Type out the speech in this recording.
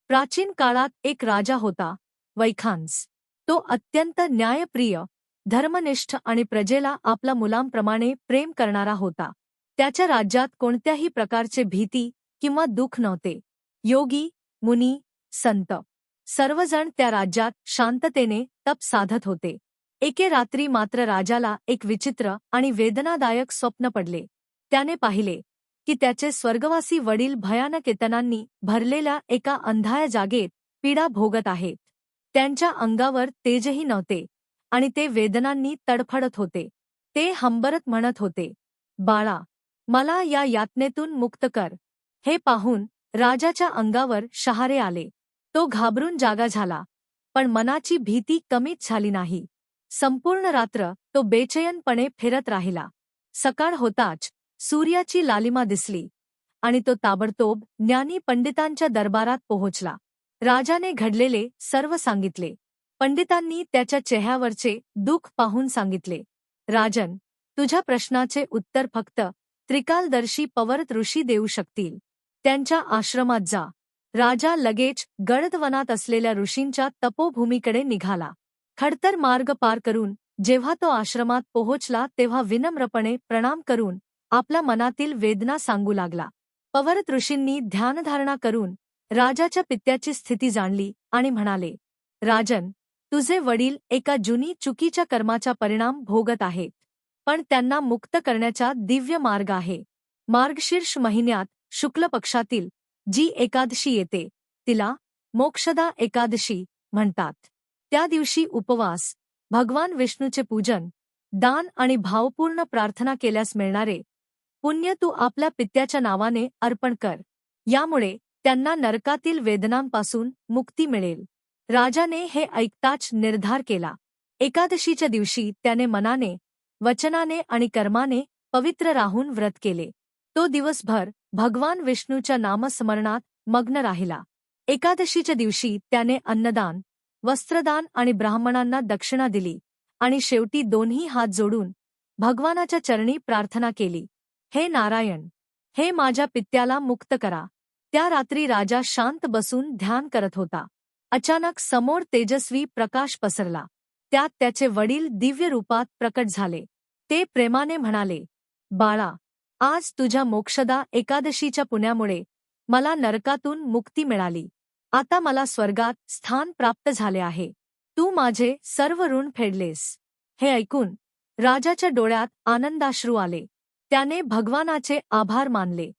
प्राचीन काळात एक राजा होता, वैखांस. तो अत्यंत न्यायप्रिय, धर्मनिष्ठ आणि प्रजेला आपल्या मुलांप्रमाणे प्रेम करणारा होता. त्याच्या राज्यात कोणत्याही प्रकारचे भीती किंवा दुःख नव्हते. योगी, मुनी, संत सर्वजण त्या राज्यात शांततेने तप साधत होते. एके रात्री मात्र राजाला एक विचित्र आणि वेदनादायक स्वप्न पडले. त्याने पाहिले की त्याचे स्वर्गवासी वडील भयानक वेदनांनी भरलेल्या एका अंधाया जागेत पीडा भोगत आहेत. त्यांच्या अंगावर तेजही नव्हते आणि ते वेदनांनी तडफडत होते. ते हंबरत म्हणत होते, "बाळा, मला या यातनेतून मुक्त कर." हे पाहून राजाच्या अंगावर शहारे आले. तो घाबरून जागा झाला, पण मनाची भीती कमीच झाली नाही. संपूर्ण रात्र तो बेचैनपणे फिरत राहिला. सकाळ होताच सूर्याची लालिमा दिसली आणि तो ताबडतोब ज्ञानी पंडितांच्या दरबारात पोहोचला. राजाने घडलेले सर्व सांगितले. पंडितांनी त्याच्या चेहऱ्यावरचे दुःख पाहून सांगितले, "राजन, तुझ्या प्रश्नाचे उत्तर फक्त त्रिकालदर्शी पवरत ऋषी देऊ शकतील. त्यांच्या आश्रमात जा." राजा लगेच गडद असलेल्या ऋषींच्या तपोभूमीकडे निघाला. खडतर मार्ग पार करून जेव्हा तो आश्रमात पोहोचला तेव्हा विनम्रपणे प्रणाम करून आपल्या मनातील वेदना सांगू लागला. पवरत ऋषींनी ध्यानधारणा करून राजाच्या पित्याची स्थिती जाणली आणि म्हणाले, "राजन, तुझे वडील एका जुनी चुकीच्या कर्माचा परिणाम भोगत आहेत. पण त्यांना मुक्त करण्याचा दिव्य मार्ग आहे. मार्गशीर्ष महिन्यात शुक्ल पक्षातील जी एकादशी येते तिला मोक्षदा एकादशी म्हणतात. त्या दिवशी उपवास, भगवान विष्णूचे पूजन, दान आणि भावपूर्ण प्रार्थना केल्यास मिळणारे पुण्य तू आपल्या पित्याच्या नावाने अर्पण कर. यामुळे त्यांना नरकातील वेदनांपासून मुक्ती मिळेल." राजाने हे ऐकताच निर्धार केला. एकादशीच्या दिवशी त्याने मनाने, वचनाने आणि कर्माने पवित्र राहून व्रत केले. तो दिवसभर भगवान विष्णूच्या नामस्मरणात मग्न राहिला. एकादशीच्या दिवशी त्याने अन्नदान, वस्त्रदान आणि ब्राह्मणांना दक्षिणा दिली आणि शेवटी दोन्ही हात जोडून भगवानाच्या चरणी प्रार्थना केली, "हे नारायण, हे माझ्या पित्याला मुक्त करा." त्या रात्री राजा शांत बसून ध्यान करत होता. अचानक समोर तेजस्वी प्रकाश पसरला. त्यात त्याचे वडील दिव्य रूपात प्रकट झाले. ते प्रेमाने म्हणाले, "बाळा, आज तुझ्या मोक्षदा एकादशीच्या पुण्यामुळे मला नरकातून मुक्ती मिळाली. आता मला स्वर्गात स्थान प्राप्त झाले आहे. तू माझे सर्व ऋण फेडलेस." हे ऐकून राजाच्या डोळ्यात आनंदाश्रू आले. त्याने भगवानाचे आभार मानले